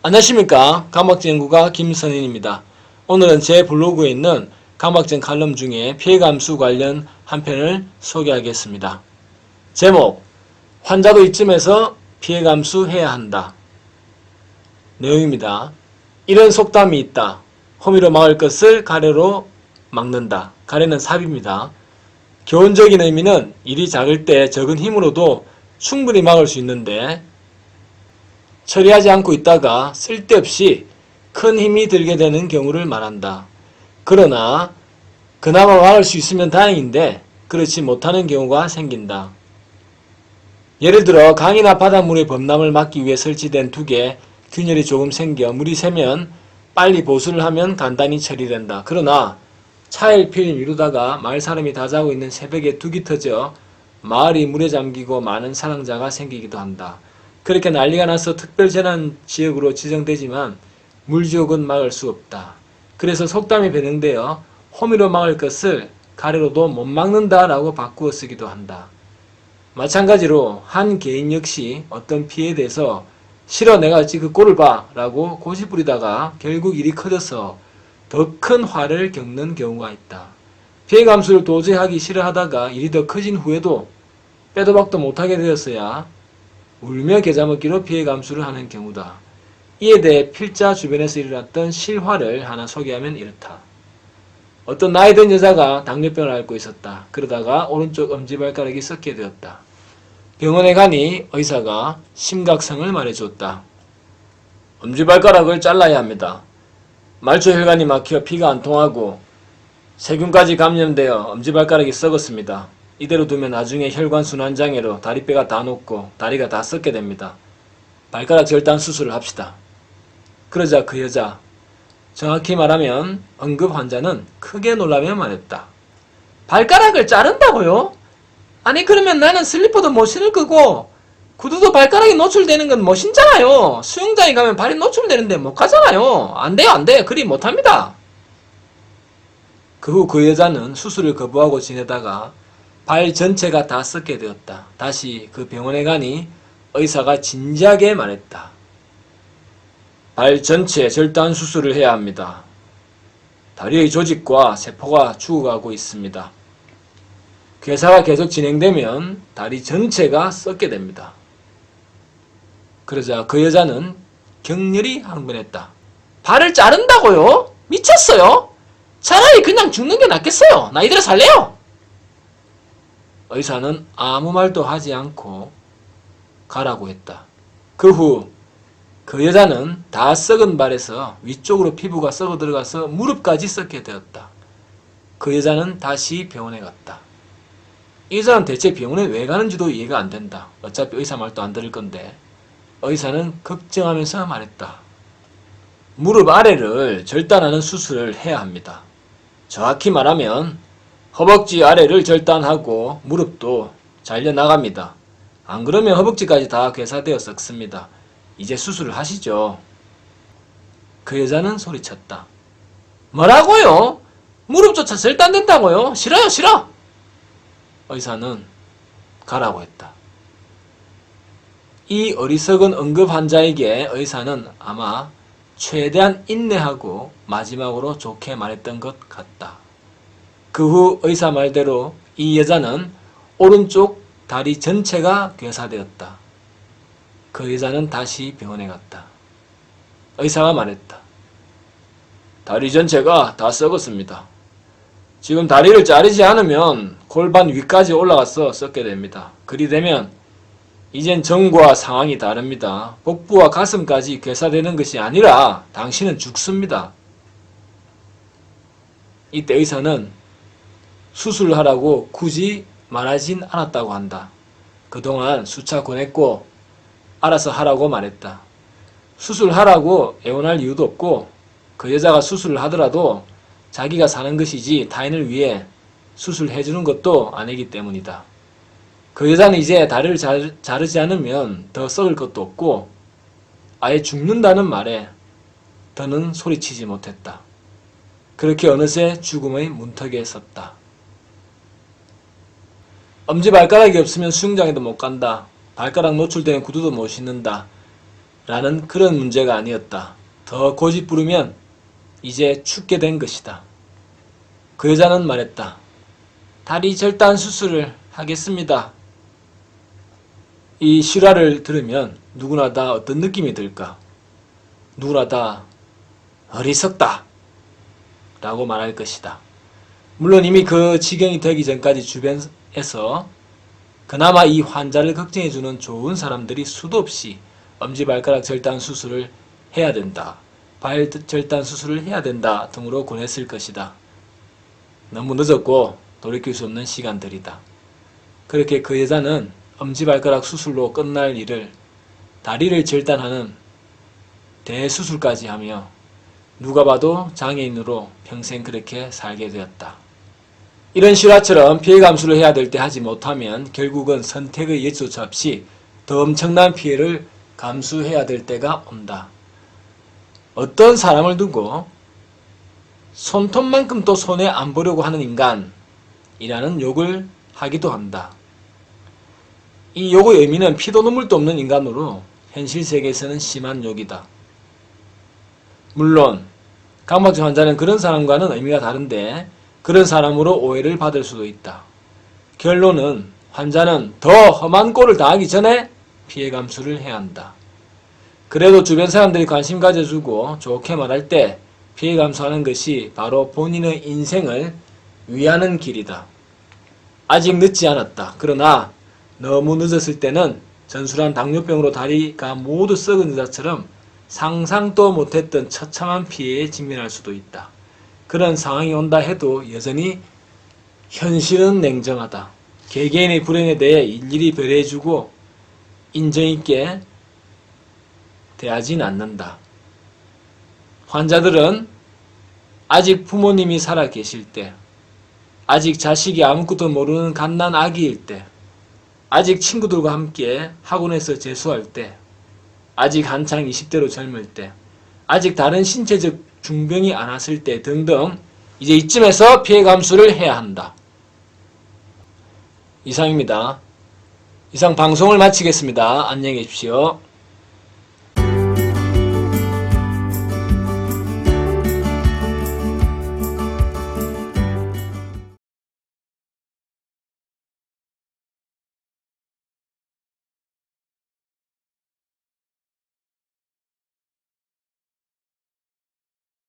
안녕하십니까. 감박증 연구가 김선인입니다. 오늘은 제 블로그에 있는 감박증 칼럼 중에 피해감수 관련 한 편을 소개하겠습니다. 제목, 환자도 이쯤에서 피해감수해야 한다. 내용입니다. 이런 속담이 있다. 호미로 막을 것을 가래로 막는다. 가래는 삽입니다. 교훈적인 의미는 일이 작을 때 적은 힘으로도 충분히 막을 수 있는데 처리하지 않고 있다가 쓸데없이 큰 힘이 들게 되는 경우를 말한다. 그러나 그나마 막을 수 있으면 다행인데 그렇지 못하는 경우가 생긴다. 예를 들어 강이나 바닷물의 범람을 막기 위해 설치된 둑에 균열이 조금 생겨 물이 새면 빨리 보수를 하면 간단히 처리된다. 그러나 차일피일 미루다가 마을 사람이 다 자고 있는 새벽에 둑이 터져 마을이 물에 잠기고 많은 사망자가 생기기도 한다. 그렇게 난리가 나서 특별재난지역으로 지정되지만 물지옥은 막을 수 없다. 그래서 속담이 변형되어 호미로 막을 것을 가래로도 못 막는다 라고 바꾸어 쓰기도 한다. 마찬가지로 한 개인 역시 어떤 피해에 대해서 싫어 내가 어찌 그 꼴을 봐 라고 고집부리다가 결국 일이 커져서 더 큰 화를 겪는 경우가 있다. 피해 감수를 도저히 하기 싫어하다가 일이 더 커진 후에도 빼도 박도 못하게 되었어야 울며 겨자 먹기로 피해 감수를 하는 경우다. 이에 대해 필자 주변에서 일어났던 실화를 하나 소개하면 이렇다. 어떤 나이 든 여자가 당뇨병을 앓고 있었다. 그러다가 오른쪽 엄지발가락이 썩게 되었다. 병원에 가니 의사가 심각성을 말해주었다. 엄지발가락을 잘라야 합니다. 말초혈관이 막혀 피가 안 통하고 세균까지 감염되어 엄지발가락이 썩었습니다. 이대로 두면 나중에 혈관순환장애로 다리뼈가 다 녹고 다리가 다 썩게 됩니다. 발가락 절단 수술을 합시다. 그러자 그 여자, 정확히 말하면 응급 환자는 크게 놀라며 말했다. 발가락을 자른다고요? 아니 그러면 나는 슬리퍼도 못 신을 거고 구두도 발가락이 노출되는 건 못 신잖아요. 수영장에 가면 발이 노출되는데 못 가잖아요. 안 돼요, 안 돼. 그리 못합니다. 그 후 그 여자는 수술을 거부하고 지내다가 발 전체가 다 썩게 되었다. 다시 그 병원에 가니 의사가 진지하게 말했다. 발 전체 절단 수술을 해야 합니다. 다리의 조직과 세포가 죽어가고 있습니다. 괴사가 계속 진행되면 다리 전체가 썩게 됩니다. 그러자 그 여자는 격렬히 항변했다. 발을 자른다고요? 미쳤어요? 차라리 그냥 죽는 게 낫겠어요. 나 이대로 살래요. 의사는 아무 말도 하지 않고 가라고 했다. 그 후 그 여자는 다 썩은 발에서 위쪽으로 피부가 썩어 들어가서 무릎까지 썩게 되었다. 그 여자는 다시 병원에 갔다. 이 여자는 대체 병원에 왜 가는지도 이해가 안 된다. 어차피 의사 말도 안 들을 건데 의사는 걱정하면서 말했다. 무릎 아래를 절단하는 수술을 해야 합니다. 정확히 말하면 허벅지 아래를 절단하고 무릎도 잘려나갑니다. 안 그러면 허벅지까지 다 괴사되어 썩습니다. 이제 수술을 하시죠. 그 여자는 소리쳤다. 뭐라고요? 무릎조차 절단된다고요? 싫어요, 싫어! 의사는 가라고 했다. 이 어리석은 응급 환자에게 의사는 아마 최대한 인내하고 마지막으로 좋게 말했던 것 같다. 그 후 의사 말대로 이 여자는 오른쪽 다리 전체가 괴사되었다. 그 여자는 다시 병원에 갔다. 의사가 말했다. 다리 전체가 다 썩었습니다. 지금 다리를 자르지 않으면 골반 위까지 올라가서 썩게 됩니다. 그리 되면 이젠 전과 상황이 다릅니다. 복부와 가슴까지 괴사되는 것이 아니라 당신은 죽습니다. 이때 의사는 수술을 하라고 굳이 말하진 않았다고 한다. 그동안 수차 권했고 알아서 하라고 말했다. 수술하라고 애원할 이유도 없고 그 여자가 수술을 하더라도 자기가 사는 것이지 타인을 위해 수술해주는 것도 아니기 때문이다. 그 여자는 이제 다리를 자르지 않으면 더 썩을 것도 없고 아예 죽는다는 말에 더는 소리치지 못했다. 그렇게 어느새 죽음의 문턱에 섰다. 엄지발가락이 없으면 수영장에도 못 간다. 발가락 노출되는 구두도 못 신는다. 라는 그런 문제가 아니었다. 더 고집 부르면 이제 죽게 된 것이다. 그 여자는 말했다. 다리 절단 수술을 하겠습니다. 이 실화를 들으면 누구나 다 어떤 느낌이 들까? 누구나 다 어리석다 라고 말할 것이다. 물론 이미 그 지경이 되기 전까지 주변에서 그나마 이 환자를 걱정해주는 좋은 사람들이 수도 없이 엄지발가락 절단 수술을 해야 된다, 발 절단 수술을 해야 된다 등으로 권했을 것이다. 너무 늦었고 돌이킬 수 없는 시간들이다. 그렇게 그 여자는 엄지발가락 수술로 끝날 일을 다리를 절단하는 대수술까지 하며 누가 봐도 장애인으로 평생 그렇게 살게 되었다. 이런 실화처럼 피해 감수를 해야 될 때 하지 못하면 결국은 선택의 여지조차 없이 더 엄청난 피해를 감수해야 될 때가 온다. 어떤 사람을 두고 손톱만큼도 손에 안 보려고 하는 인간이라는 욕을 하기도 한다. 이 욕의 의미는 피도 눈물도 없는 인간으로 현실 세계에서는 심한 욕이다. 물론 강박증 환자는 그런 사람과는 의미가 다른데 그런 사람으로 오해를 받을 수도 있다. 결론은 환자는 더 험한 꼴을 당하기 전에 피해 감수를 해야 한다. 그래도 주변 사람들이 관심 가져주고 좋게 말할 때 피해 감수하는 것이 바로 본인의 인생을 위하는 길이다. 아직 늦지 않았다. 그러나 너무 늦었을 때는 전술한 당뇨병으로 다리가 모두 썩은 여자처럼 상상도 못했던 처참한 피해에 직면할 수도 있다. 그런 상황이 온다 해도 여전히 현실은 냉정하다. 개개인의 불행에 대해 일일이 배려해주고 인정있게 대하진 않는다. 환자들은 아직 부모님이 살아계실 때, 아직 자식이 아무것도 모르는 갓난 아기일 때, 아직 친구들과 함께 학원에서 재수할 때, 아직 한창 20대로 젊을 때, 아직 다른 신체적 중병이 안 왔을 때 등등 이제 이쯤에서 피해 감수를 해야 한다. 이상입니다. 이상 방송을 마치겠습니다. 안녕히 계십시오.